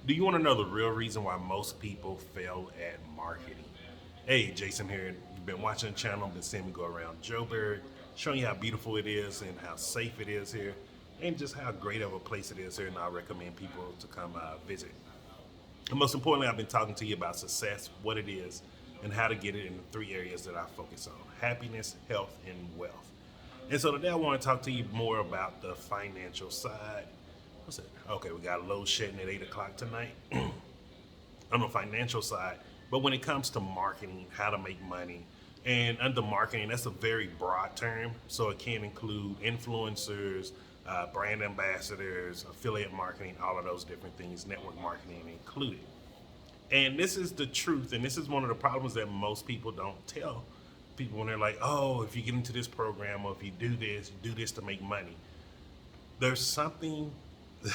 Do you want to know the real reason why most people fail at marketing? Hey, Jason here. You've been watching the channel, been seeing me go around Joburg, showing you how beautiful it is and how safe it is here, and just how great of a place it is here. And I recommend people to come visit. And most importantly, I've been talking to you about success, what it is, and how to get it in the three areas that I focus on: happiness, health, and wealth. And so today I want to talk to you more about the financial side. What's it? Okay, we got load shedding at 8 o'clock tonight on the financial side. But when it comes to marketing, how to make money, and under marketing, that's a very broad term. So it can include influencers, brand ambassadors, affiliate marketing, all of those different things, network marketing included. And this is the truth, and this is one of the problems that most people don't tell people when they're like, oh, if you get into this program or if you do this to make money. There's something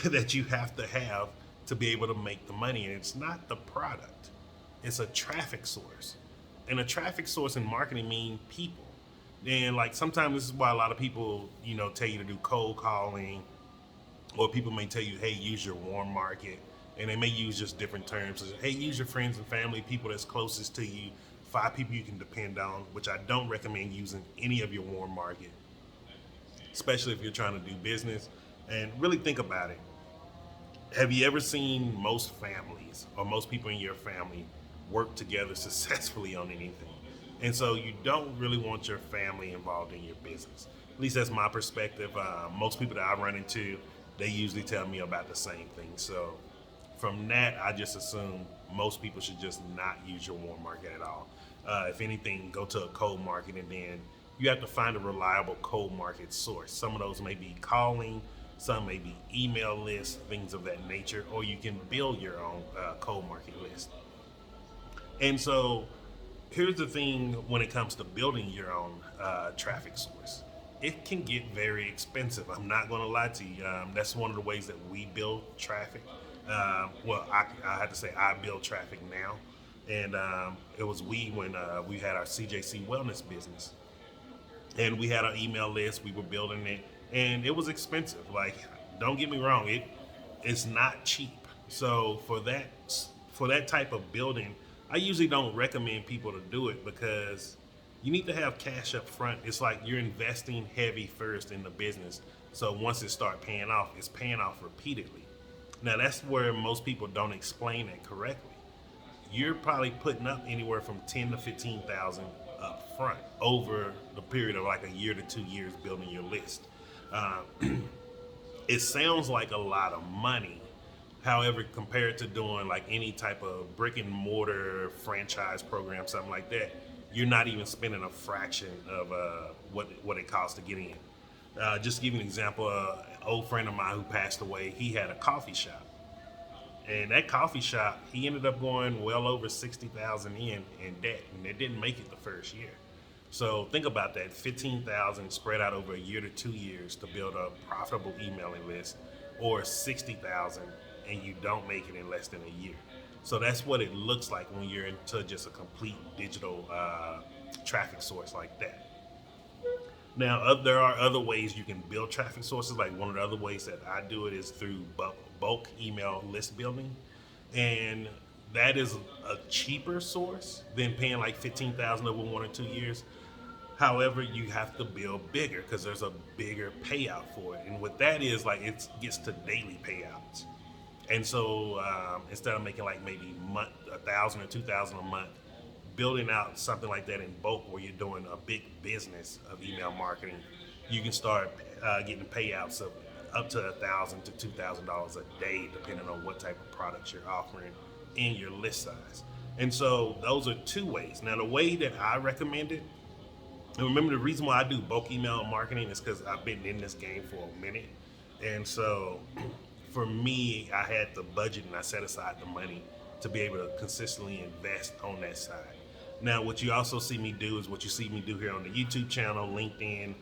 that you have to be able to make the money, and it's not the product. It's a traffic source, and a traffic source in marketing mean people. And like sometimes this is why a lot of people, tell you to do cold calling, or people may tell you, hey, use your warm market, and they may use just different terms. Hey, use your friends and family, people that's closest to you, 5 people you can depend on. Which I don't recommend using any of your warm market, especially if you're trying to do business. And really think about it. Have you ever seen most families or most people in your family work together successfully on anything? And so you don't really want your family involved in your business. At least that's my perspective. Most people that I run into, they usually tell me about the same thing. So from that, I just assume most people should just not use your warm market at all. If anything, go to a cold market, and then you have to find a reliable cold market source. Some of those may be calling, some may be email lists, things of that nature, or you can build your own cold market list. And so here's the thing: when it comes to building your own traffic source, it can get very expensive. I'm not going to lie to you. That's one of the ways that we build traffic. I have to say I build traffic now. And it was when we had our CJC Wellness business. And we had an email list, we were building it, and it was expensive. Like, don't get me wrong, it's not cheap. So for that type of building, I usually don't recommend people to do it because you need to have cash up front. It's like you're investing heavy first in the business. So once it start paying off, it's paying off repeatedly. Now that's where most people don't explain it correctly. You're probably putting up anywhere from 10 to 15,000 up front over the period of like a year to 2 years building your list. Uh, it sounds like a lot of money. However, compared to doing like any type of brick and mortar franchise program, something like that, you're not even spending a fraction of what it costs to get in. Just to give you an example, an old friend of mine who passed away, he had a coffee shop, and that coffee shop, he ended up going well over 60,000 in debt, and it didn't make it the first year. So think about that: 15,000 spread out over a year to 2 years to build a profitable emailing list, or 60,000 and you don't make it in less than a year. So that's what it looks like when you're into just a complete digital traffic source like that. Now, there are other ways you can build traffic sources. Like one of the other ways that I do it is through bulk email list building, and that is a cheaper source than paying like 15,000 over 1 or 2 years. However, you have to build bigger because there's a bigger payout for it, and what that is like, it gets to daily payouts. And so instead of making like maybe 1,000 or 2,000 a month, building out something like that in bulk where you're doing a big business of email marketing, you can start getting payouts of up to $1,000 to $2,000 a day, depending on what type of products you're offering in your list size. And so those are two ways. Now, the way that I recommend it, and remember the reason why I do bulk email marketing is because I've been in this game for a minute. And so for me, I had the budget and I set aside the money to be able to consistently invest on that side. Now, what you also see me do is what you see me do here on the YouTube channel, LinkedIn.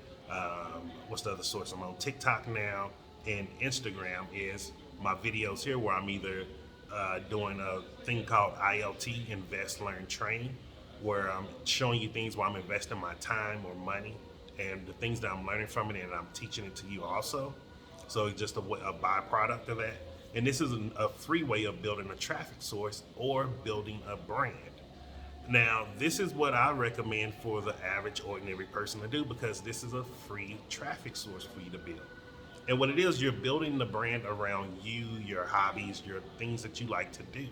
What's the other source? I'm on TikTok now, and Instagram is my videos here where I'm either doing a thing called ILT, Invest, Learn, Train, where I'm showing you things where I'm investing my time or money and the things that I'm learning from it, and I'm teaching it to you also. So it's just a byproduct of that. And this is a free way of building a traffic source or building a brand. Now, this is what I recommend for the average, ordinary person to do because this is a free traffic source for you to build. And what it is, you're building the brand around you, your hobbies, your things that you like to do.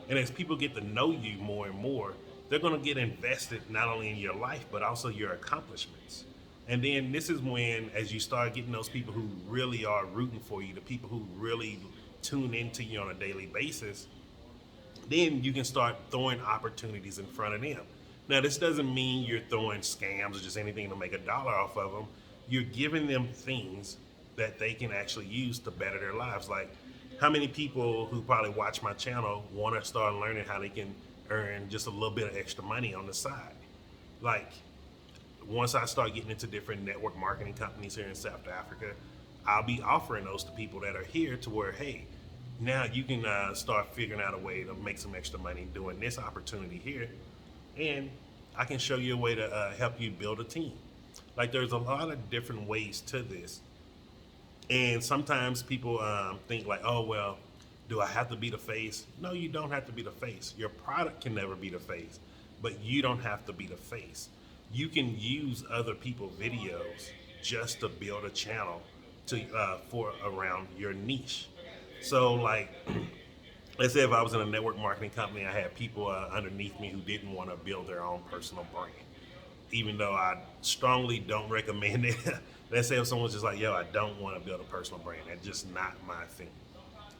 And as people get to know you more and more, they're going to get invested not only in your life, but also your accomplishments. And then this is when, as you start getting those people who really are rooting for you, the people who really tune into you on a daily basis, then you can start throwing opportunities in front of them. Now, this doesn't mean you're throwing scams or just anything to make a dollar off of them. You're giving them things that they can actually use to better their lives. Like, how many people who probably watch my channel want to start learning how they can earn just a little bit of extra money on the side? Like, once I start getting into different network marketing companies here in South Africa, I'll be offering those to people that are here to where, hey, now you can start figuring out a way to make some extra money doing this opportunity here. And I can show you a way to help you build a team. Like, there's a lot of different ways to this. And sometimes people think like, oh, well, do I have to be the face? No, you don't have to be the face. Your product can never be the face, but you don't have to be the face. You can use other people's videos just to build a channel to for around your niche. So like, let's say if I was in a network marketing company, I had people underneath me who didn't want to build their own personal brand, even though I strongly don't recommend it. Let's say if someone's just like, yo, I don't want to build a personal brand. That's just not my thing.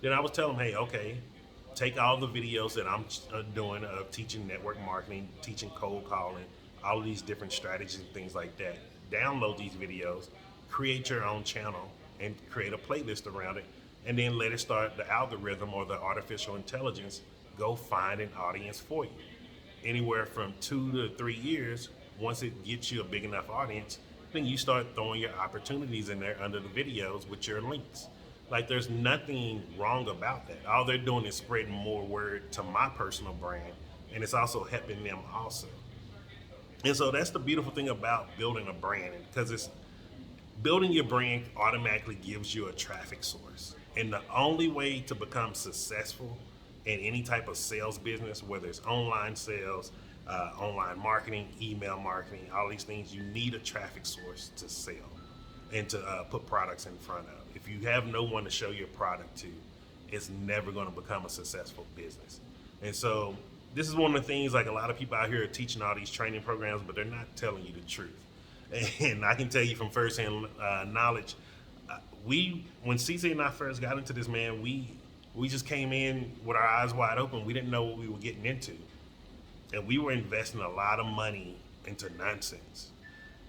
Then I would tell them, hey, okay, take all the videos that I'm doing of teaching network marketing, teaching cold calling, all of these different strategies and things like that. Download these videos, create your own channel, and create a playlist around it, and then let it start the algorithm or the artificial intelligence go find an audience for you. Anywhere from 2 to 3 years, once it gets you a big enough audience, then you start throwing your opportunities in there under the videos with your links. Like, there's nothing wrong about that. All they're doing is spreading more word to my personal brand, and it's also helping them also. And so that's the beautiful thing about building a brand, because it's building your brand automatically gives you a traffic source. And the only way to become successful in any type of sales business, whether it's online sales, online marketing, email marketing, all these things, you need a traffic source to sell and to put products in front of. If you have no one to show your product to, it's never going to become a successful business. And so this is one of the things, like, a lot of people out here are teaching all these training programs, but they're not telling you the truth. And I can tell you from firsthand knowledge, when CC and I first got into this, man, we just came in with our eyes wide open. We didn't know what we were getting into. And we were investing a lot of money into nonsense.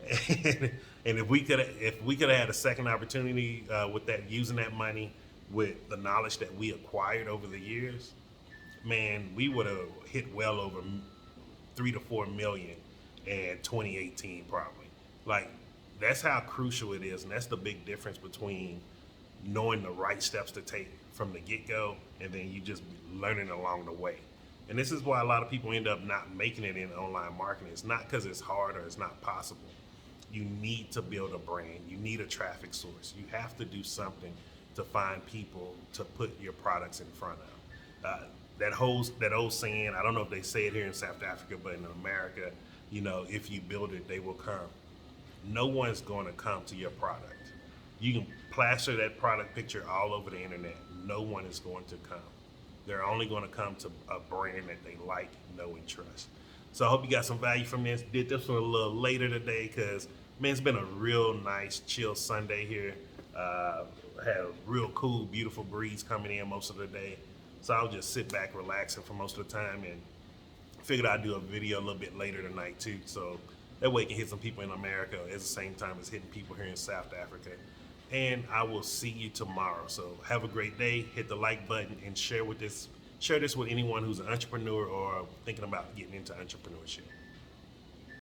And if we could have had a second opportunity with that, using that money with the knowledge that we acquired over the years, man, we would have hit well over 3 to 4 million in 2018 probably. Like, that's how crucial it is, and that's the big difference between knowing the right steps to take from the get-go and then you just learning along the way. And this is why a lot of people end up not making it in online marketing. It's not because it's hard or it's not possible. You need to build a brand. You need a traffic source. You have to do something to find people to put your products in front of. That old saying, I don't know if they say it here in South Africa, but in America, if you build it, they will come. No one's going to come to your product. You can plaster that product picture all over the internet. No one is going to come. They're only going to come to a brand that they like, know, and trust. So I hope you got some value from this. Did this one a little later today because, man, it's been a real nice, chill Sunday here. Had a real cool, beautiful breeze coming in most of the day. So I'll just sit back relaxing for most of the time, and figured I'd do a video a little bit later tonight too. So that way it can hit some people in America at the same time as hitting people here in South Africa. And I will see you tomorrow. So have a great day. Hit the like button and share this with anyone who's an entrepreneur or thinking about getting into entrepreneurship.